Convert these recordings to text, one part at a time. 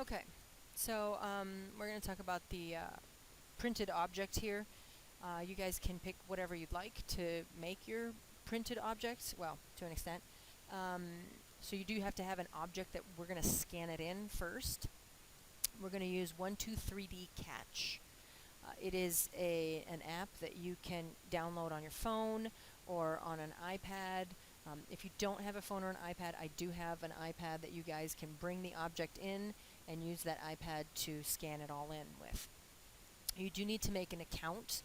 Okay, so we're going to talk about the printed object here. You guys can pick whatever you'd like to make your printed objects, well, to an extent. So you do have to have an object that we're going to scan it in first. We're going to use 123D Catch. It is an app that you can download on your phone or on an iPad. If you don't have a phone or an iPad, I do have an iPad that you guys can bring the object in and use that iPad to scan it all in with. You do need to make an account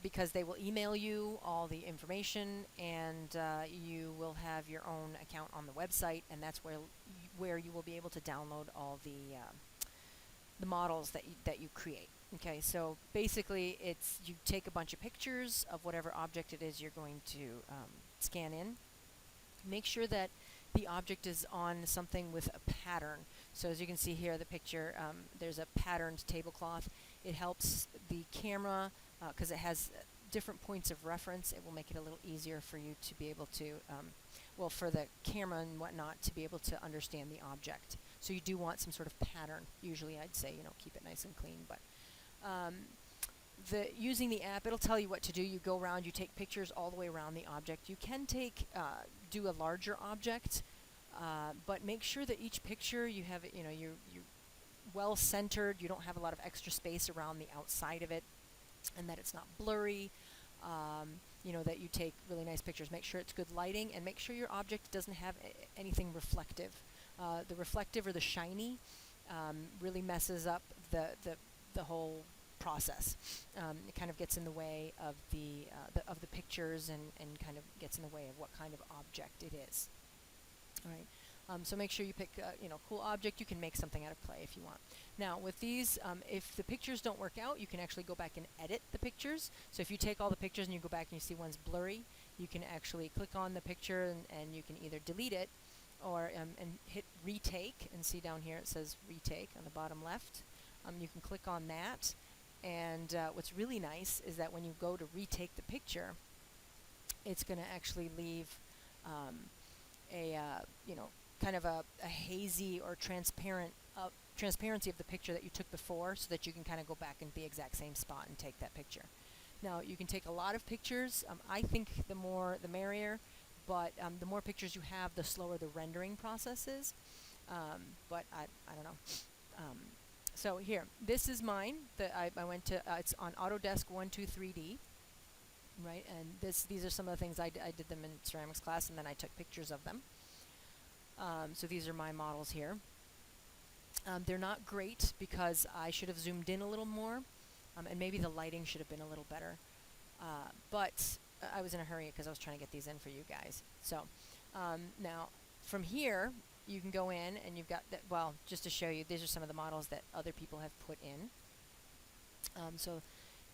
because they will email you all the information, and you will have your own account on the website, and that's where you will be able to download all the models that you create. Okay, so basically it's you take a bunch of pictures of whatever object it is you're going to scan in. Make sure that the object is on something with a pattern. So as you can see here, the picture, there's a patterned tablecloth. It helps the camera, because it has different points of reference. It will make it a little easier for you to be able to, well, for the camera and whatnot, to be able to understand the object. So you do want some sort of pattern. Usually I'd say, keep it nice and clean, but using the app, it'll tell you what to do. You go around, you take pictures all the way around the object. You can do a larger object, but make sure that each picture you have it, you're well centered. You don't have a lot of extra space around the outside of it, and that it's not blurry. That you take really nice pictures. Make sure it's good lighting, and make sure your object doesn't have anything reflective. The reflective or the shiny really messes up the whole process. It kind of gets in the way of the pictures and kind of gets in the way of what kind of object it is. All right. So make sure you pick cool object. You can make something out of clay if you want. Now with these, if the pictures don't work out, you can actually go back and edit the pictures. So if you take all the pictures and you go back and you see one's blurry, you can actually click on the picture and you can either delete it or and hit retake, and see down here it says retake on the bottom left. You can click on that, and what's really nice is that when you go to retake the picture, it's going to actually leave kind of a hazy or transparency of the picture that you took before, so that you can kind of go back in the exact same spot and take that picture. Now you can take a lot of pictures. I think the more the merrier, but the more pictures you have, the slower the rendering process is. But I don't know. So here, this is mine that I went to. It's on Autodesk 123D, right? And these are some of the things I did them in ceramics class, and then I took pictures of them. So these are my models here. They're not great because I should have zoomed in a little more, and maybe the lighting should have been a little better. But I was in a hurry because I was trying to get these in for you guys. So now from here, you can go in and you've got that. Well, just to show you, these are some of the models that other people have put in.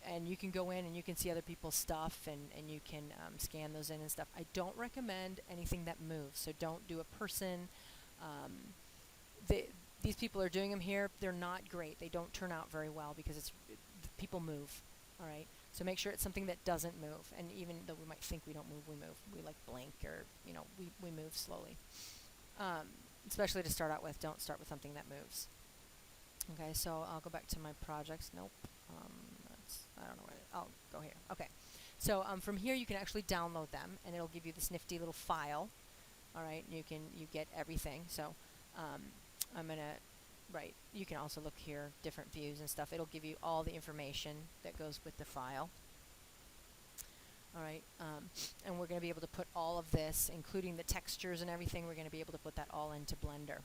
And you can go in and you can see other people's stuff, and you can scan those in and stuff. I don't recommend anything that moves, so don't do a person. These people are doing them here. They're not great. They don't turn out very well because people move. All right. So make sure it's something that doesn't move. And even though we might think we don't move, we move. We like blink, or we move slowly. Especially to start out with, don't start with something that moves. Okay. So I'll go back to my projects. Nope. I don't know where. I'll go here. Okay. So from here you can actually download them, and it'll give you this nifty little file. All right. You get everything. So I'm gonna. Right, you can also look here, different views and stuff. It'll give you all the information that goes with the file. All right, and we're going to be able to put all of this, including the textures and everything, we're going to be able to put that all into Blender.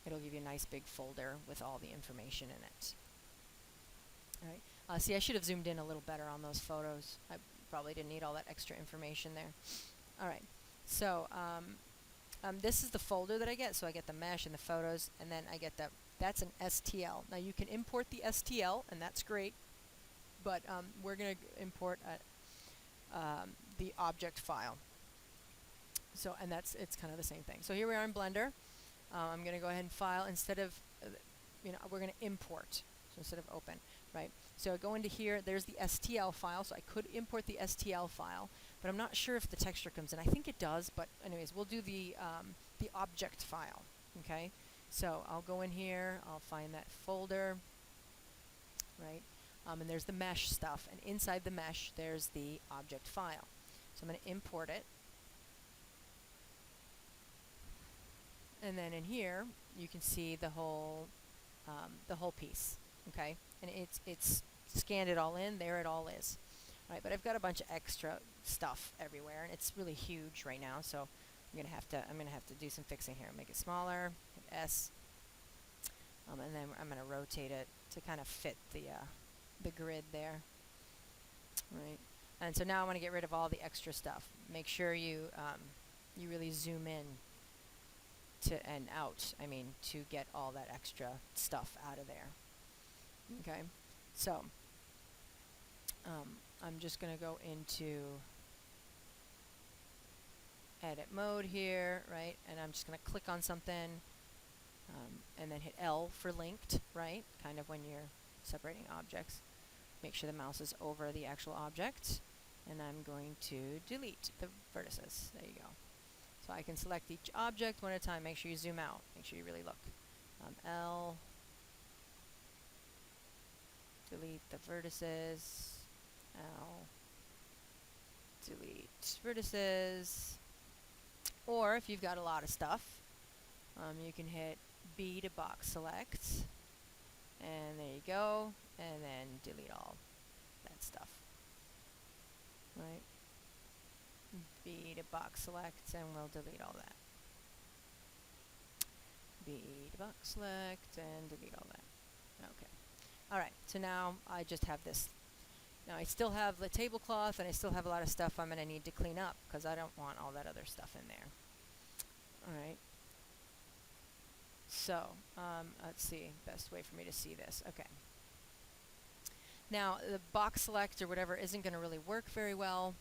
It'll give you a nice big folder with all the information in it. All right, see, I should have zoomed in a little better on those photos. I probably didn't need all that extra information there. All right, so this is the folder that I get. So I get the mesh and the photos, and then I get that's an STL. Now you can import the STL, and that's great, but we're going to import the object file. So, and it's kind of the same thing. So here we are in Blender. I'm going to go ahead and file instead of, we're going to import. So instead of open, right? So I go into here. There's the STL file. So I could import the STL file, but I'm not sure if the texture comes in. I think it does, but anyways, we'll do the object file, okay? So I'll go in here, I'll find that folder, right? And there's the mesh stuff, and inside the mesh there's the object file. So I'm going to import it, and then in here you can see the whole piece, okay? And it's scanned it all in. There it all is. All right, but I've got a bunch of extra stuff everywhere, and it's really huge right now. So I'm gonna have to do some fixing here. Make it smaller. Hit S, and then I'm gonna rotate it to kind of fit the grid there. Right. And so now I want to get rid of all the extra stuff. Make sure you you really zoom in to and out. I mean, to get all that extra stuff out of there. Okay. So I'm just going to go into edit mode here, right? And I'm just going to click on something, and then hit L for linked, right? Kind of when you're separating objects. Make sure the mouse is over the actual object, and I'm going to delete the vertices. There you go. So I can select each object one at a time. Make sure you zoom out. Make sure you really look. L, delete the vertices. L, delete vertices. Or if you've got a lot of stuff, you can hit B to box select, and there you go, and then delete all that stuff. Right? B to box select, and we'll delete all that. B to box select, and delete all that. Okay. All right, so now I just have this. Now I still have the tablecloth, and I still have a lot of stuff I'm going to need to clean up, because I don't want all that other stuff in there. All right. So, let's see, best way for me to see this. Okay. Now, the box select or whatever isn't going to really work very well.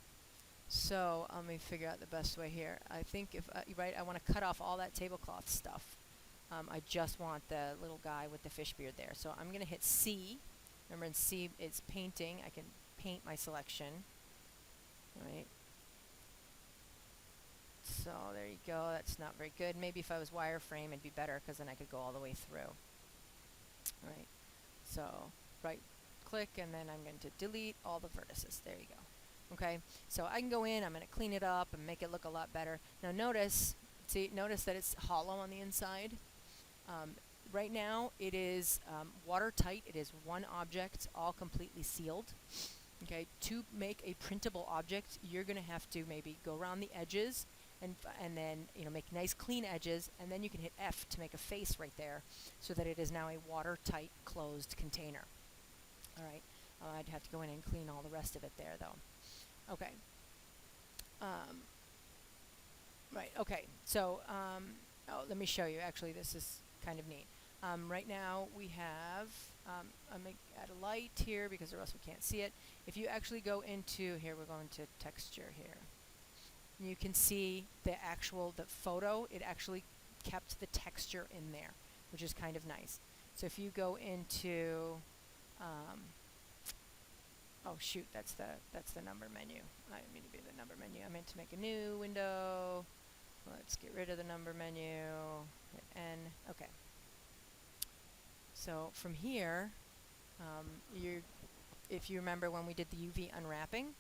So, let me figure out the best way here. I think if, I want to cut off all that tablecloth stuff. I just want the little guy with the fish beard there. So, I'm going to hit C. Remember, in C, it's painting. I can paint my selection. Right. So there you go. That's not very good. Maybe if I was wireframe, it'd be better, because then I could go all the way through. All right. So right click, and then I'm going to delete all the vertices. There you go. Okay. So I can go in. I'm going to clean it up and make it look a lot better. Now notice that it's hollow on the inside. Right now it is watertight. It is one object, all completely sealed. Okay. To make a printable object, you're going to have to maybe go around the edges. And then, make nice clean edges, and then you can hit F to make a face right there, so that it is now a watertight closed container. All right, I'd have to go in and clean all the rest of it there, though. Okay. Right. Okay. So, let me show you. Actually, this is kind of neat. Right now we have. I'm gonna add a light here because or else we can't see it. If you actually go into here, we're going to texture here. You can see the photo, it actually kept the texture in there, which is kind of nice. So if you go into, oh shoot, that's the number menu. I didn't mean to be the number menu. I meant to make a new window. Let's get rid of the number menu. Hit N. Okay. So from here, if you remember when we did the UV unwrapping,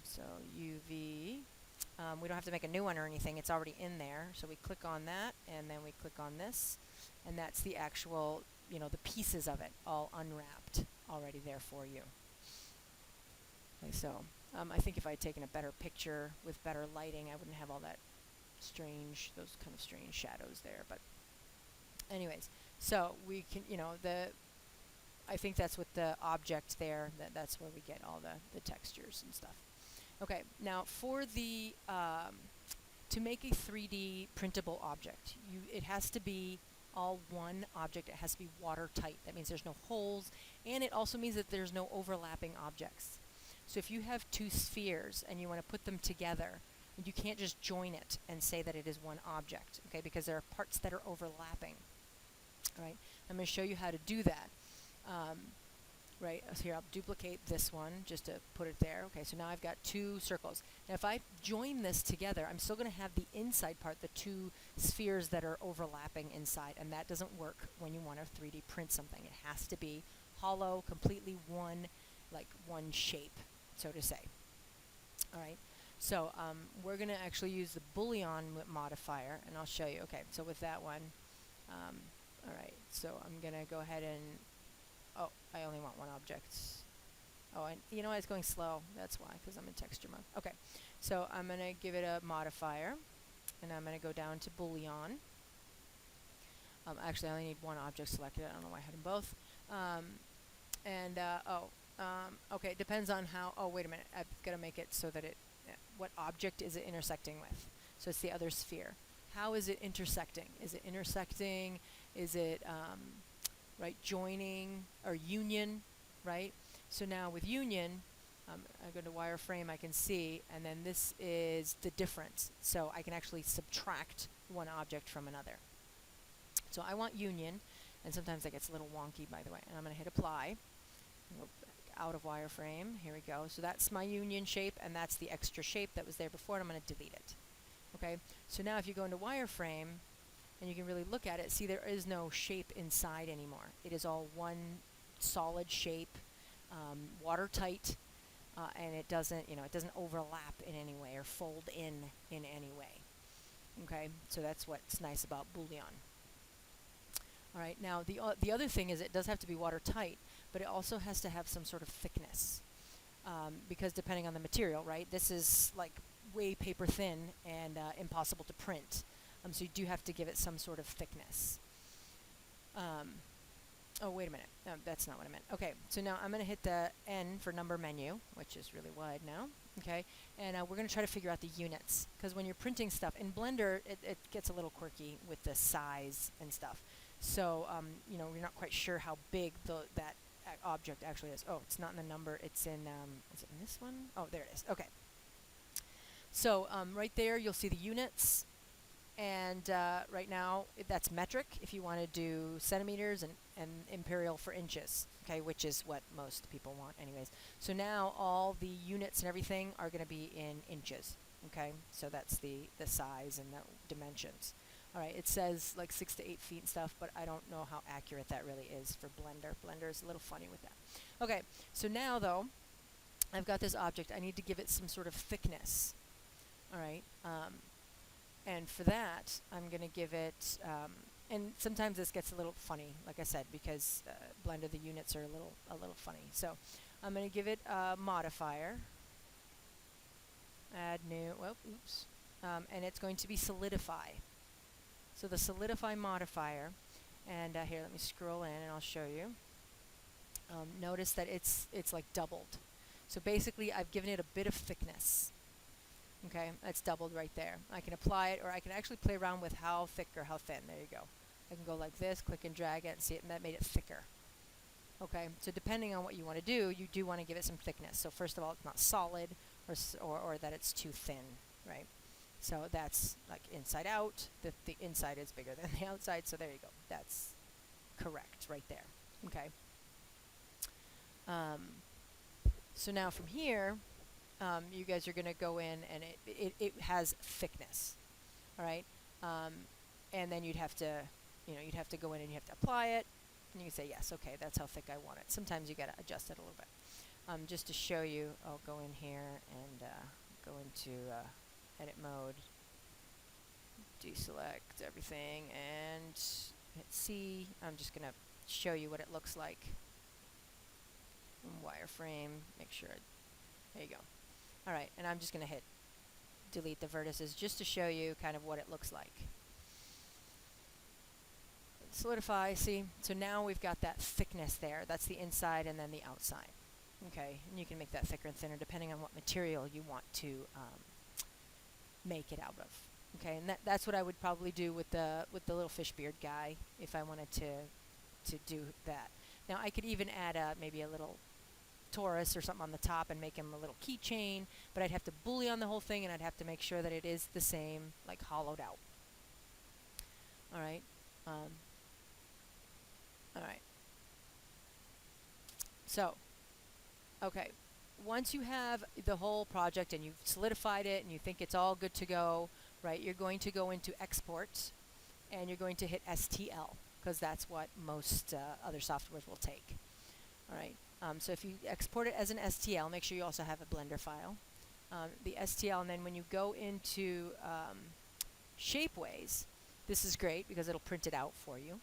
so UV, we don't have to make a new one or anything. It's already in there. So we click on that, and then we click on this, and that's the actual, the pieces of it all unwrapped already there for you. Okay, so I think if I had taken a better picture with better lighting, I wouldn't have all that those kind of strange shadows there. But anyways, so we can, I think that's with the object there. That's where we get all the textures and stuff. Okay, now for the to make a 3D printable object, it has to be all one object. It has to be watertight. That means there's no holes, and it also means that there's no overlapping objects. So if you have two spheres and you want to put them together, you can't just join it and say that it is one object, okay? Because there are parts that are overlapping. All right, I'm going to show you how to do that. right? So here, I'll duplicate this one just to put it there. Okay, so now I've got two circles. Now if I join this together, I'm still going to have the inside part, the two spheres that are overlapping inside, and that doesn't work when you want to 3D print something. It has to be hollow, completely one, like one shape, so to say. All right, so we're going to actually use the Boolean modifier, and I'll show you. Okay, so with that one, all right, so I'm going to go ahead and, oh, I only want one object. Oh, and you know what, it's going slow. That's why, because I'm in texture mode. Okay, so I'm going to give it a modifier, and I'm going to go down to Boolean. Actually, I only need one object selected. I don't know why I had them both. Okay, it depends on how, oh, wait a minute. I've got to make it so that it, what object is it intersecting with? So it's the other sphere. How is it intersecting? Is it intersecting? Is it, right, joining or union, right? So now with union, I go to wireframe, I can see, and then this is the difference. So I can actually subtract one object from another. So I want union, and sometimes that gets a little wonky, by the way. And I'm going to hit apply. Go back out of wireframe. Here we go. So that's my union shape, and that's the extra shape that was there before, and I'm going to delete it. Okay. So now if you go into wireframe, and you can really look at it, see there is no shape inside anymore. It is all one solid shape, watertight, and it doesn't, you know, it doesn't overlap in any way or fold in any way. Okay, so that's what's nice about Boolean. All right, now the other thing is it does have to be watertight, but it also has to have some sort of thickness, because depending on the material, right? This is like way paper thin and impossible to print. So you do have to give it some sort of thickness. Oh, wait a minute. No, that's not what I meant. Okay, so now I'm going to hit the N for number menu, which is really wide now. Okay, and we're going to try to figure out the units, because when you're printing stuff in Blender, it gets a little quirky with the size and stuff. So, you know, we're not quite sure how big that object actually is. Oh, it's not in the number. It's in, is it in this one? Oh, there it is. Okay. So, right there, you'll see the units. And right now, that's metric if you want to do centimeters, and imperial for inches, okay, which is what most people want anyways. So now all the units and everything are going to be in inches, okay? So that's the size and the dimensions. All right, it says like 6 to 8 feet and stuff, but I don't know how accurate that really is for Blender. Blender is a little funny with that. Okay, so now though, I've got this object. I need to give it some sort of thickness. All right. And for that, I'm going to give it, and sometimes this gets a little funny, like I said, because Blender, the units are a little funny. So I'm going to give it a modifier, add new, well, oops, and it's going to be solidify. So the solidify modifier, and here, let me scroll in and I'll show you. Notice that it's like doubled. So basically, I've given it a bit of thickness. Okay, that's doubled right there. I can apply it, or I can actually play around with how thick or how thin. There you go. I can go like this, click and drag it, and see it, and that made it thicker. Okay, so depending on what you want to do, you do want to give it some thickness. So first of all, it's not solid, or that it's too thin, right? So that's like inside out. The inside is bigger than the outside, so there you go. That's correct right there. Okay. So now from here, you guys are going to go in, and it has thickness, all right? And then you'd have to, you know, you'd have to go in and you have to apply it, and you can say, yes, okay, that's how thick I want it. Sometimes you got to adjust it a little bit. Just to show you, I'll go in here and go into edit mode, deselect everything, and hit C. I'm just going to show you what it looks like. Wireframe, make sure, there you go. All right, and I'm just going to hit delete the vertices just to show you kind of what it looks like. Solidify, see? So now we've got that thickness there. That's the inside and then the outside. Okay, and you can make that thicker and thinner depending on what material you want to make it out of. Okay, and that's what I would probably do with the little fish beard guy if I wanted to do that. Now I could even add maybe a little Taurus or something on the top and make him a little keychain, but I'd have to Boolean the whole thing, and I'd have to make sure that it is the same, like hollowed out. All right. All right. So, okay, once you have the whole project and you've solidified it and you think it's all good to go, right, you're going to go into export and you're going to hit STL because that's what most other softwares will take. All right. So if you export it as an STL, make sure you also have a Blender file. The STL, and then when you go into Shapeways, this is great because it'll print it out for you.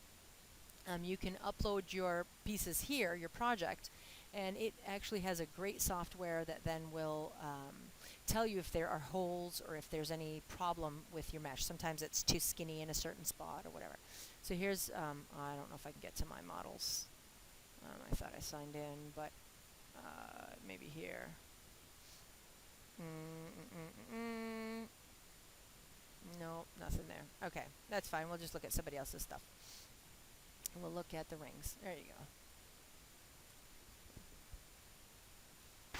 You can upload your pieces here, your project, and it actually has a great software that then will tell you if there are holes or if there's any problem with your mesh. Sometimes it's too skinny in a certain spot or whatever. So here's, I don't know if I can get to my models. I thought I signed in, but maybe here. No, nothing there. Okay, that's fine. We'll just look at somebody else's stuff. And we'll look at the rings. There you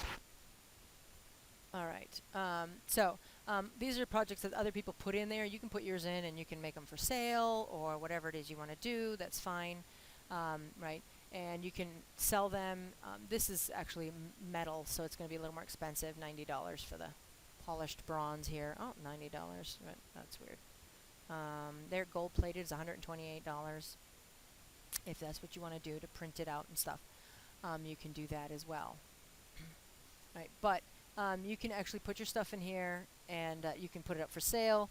go. All right. These are projects that other people put in there. You can put yours in and you can make them for sale or whatever it is you want to do. That's fine. Right. And you can sell them. This is actually metal, so it's going to be a little more expensive, $90 for the polished bronze here. Oh, $90. Right. That's weird. Their gold plated is $128. If that's what you want to do to print it out and stuff, you can do that as well. Right, but you can actually put your stuff in here and you can put it up for sale.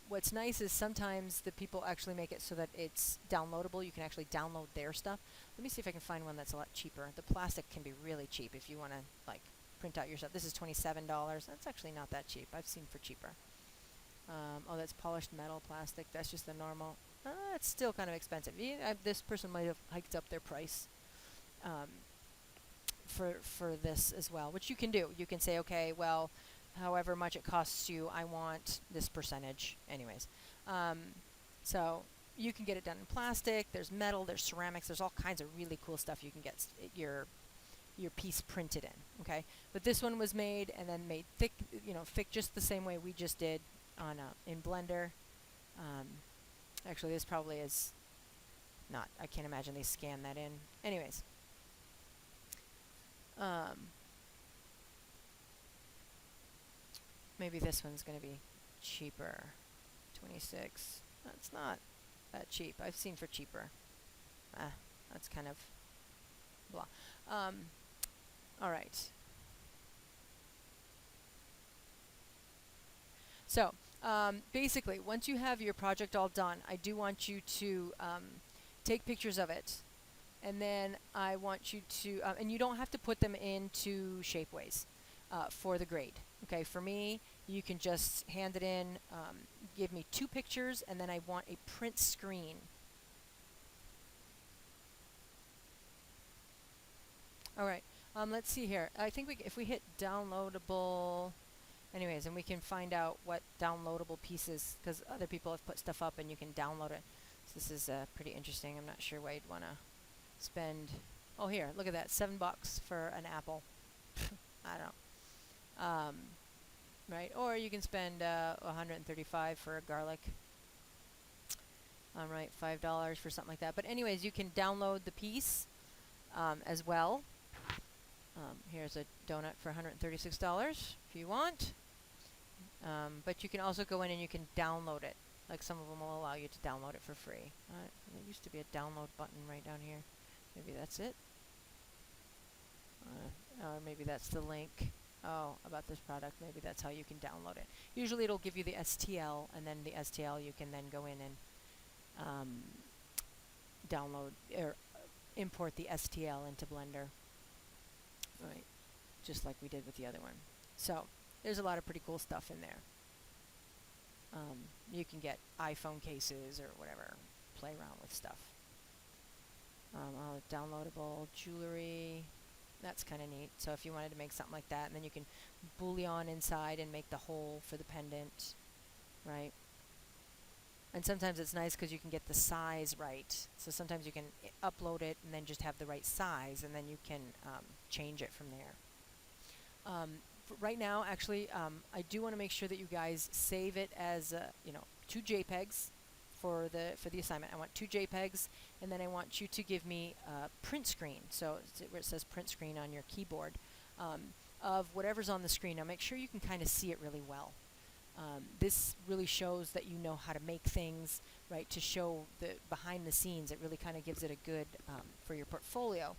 What's nice is sometimes the people actually make it so that it's downloadable. You can actually download their stuff. Let me see if I can find one that's a lot cheaper. The plastic can be really cheap if you want to like print out your stuff. This is $27. That's actually not that cheap. I've seen for cheaper. Oh, that's polished metal plastic. That's just the normal. It's still kind of expensive. This person might have hiked up their price for this as well, which you can do. You can say, okay, well, however much it costs you, I want this percentage. Anyways, so you can get it done in plastic. There's metal. There's ceramics. There's all kinds of really cool stuff you can get your piece printed in. Okay, but this one was made and then made thick. Thick just the same way we just did on in Blender. Actually, this probably is not. I can't imagine they scan that in. Anyways. Maybe this one's going to be cheaper. 26. That's not that cheap. I've seen for cheaper. That's kind of blah. All right. So basically, once you have your project all done, I do want you to take pictures of it. And then I want you to, and you don't have to put them into Shapeways for the grade. Okay, for me, you can just hand it in, give me 2 pictures, and then I want a print screen. All right, let's see here. I think if we hit downloadable, anyways, and we can find out what downloadable pieces, because other people have put stuff up and you can download it. So this is pretty interesting. I'm not sure why you'd want to spend, oh here, look at that, $7 for an apple. I don't know. Right, or you can spend $135 for a garlic. Right, $5 for something like that. But anyways, you can download the piece as well. Here's a donut for $136 if you want. But you can also go in and you can download it. Like some of them will allow you to download it for free. There used to be a download button right down here. Maybe that's it. Or maybe that's the link. Oh, about this product. Maybe that's how you can download it. Usually it'll give you the STL, and then the STL you can then go in and download or import the STL into Blender. Right, just like we did with the other one. So there's a lot of pretty cool stuff in there. You can get iPhone cases or whatever, play around with stuff. Downloadable jewelry, that's kind of neat. So if you wanted to make something like that, and then you can bullion inside and make the hole for the pendant, right? And sometimes it's nice because you can get the size right. So sometimes you can upload it and then just have the right size, and then you can change it from there. Right now, actually, I do want to make sure that you guys save it as 2 JPEGs, for the assignment. I want 2 JPEGs, and then I want you to give me a print screen. So where it says print screen on your keyboard, of whatever's on the screen. Now make sure you can kind of see it really well. This really shows that you know how to make things, right? To show the behind the scenes, it really kind of gives it a good for your portfolio.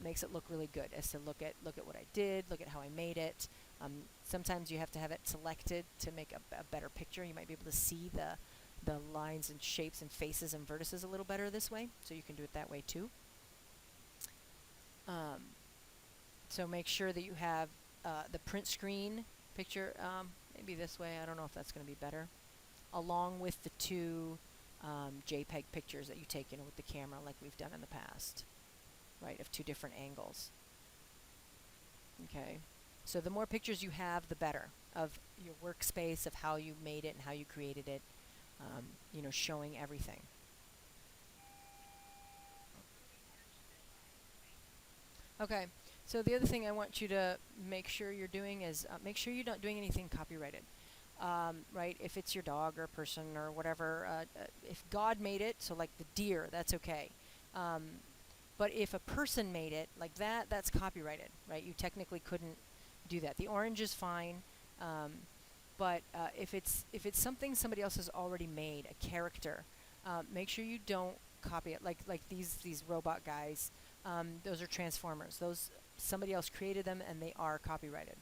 Makes it look really good as to look at what I did, look at how I made it. Sometimes you have to have it selected to make a better picture. You might be able to see the lines and shapes and faces and vertices a little better this way, so you can do it that way too. So make sure that you have the print screen picture, maybe this way, I don't know if that's going to be better, along with the 2 JPEG pictures that you take, with the camera like we've done in the past, right, of 2 different angles. Okay, so the more pictures you have, the better, of your workspace, of how you made it and how you created it, showing everything. Okay, so the other thing I want you to make sure you're doing is make sure you're not doing anything copyrighted. Right, if it's your dog or person or whatever, if God made it, so like the deer, that's okay. But if a person made it, like that's copyrighted, right? You technically couldn't do that. The orange is fine, but if it's something somebody else has already made, a character, make sure you don't copy it. Like these robot guys, those are transformers. Those somebody else created them, and they are copyrighted.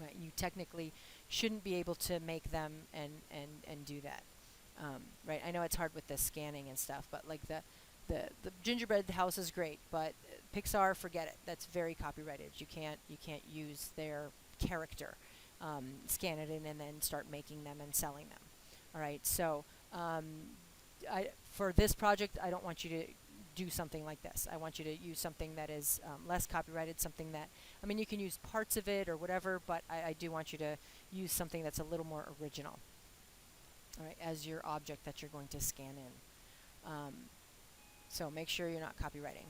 Right? You technically shouldn't be able to make them and do that. Right? I know it's hard with the scanning and stuff, but like the gingerbread house is great, but Pixar, forget it. That's very copyrighted. You can't use their character, scan it in, and then start making them and selling them. All right. So for this project, I don't want you to do something like this. I want you to use something that is less copyrighted, something that, I mean, you can use parts of it or whatever, but I do want you to use something that's a little more original, all right, as your object that you're going to scan in. So make sure you're not copywriting.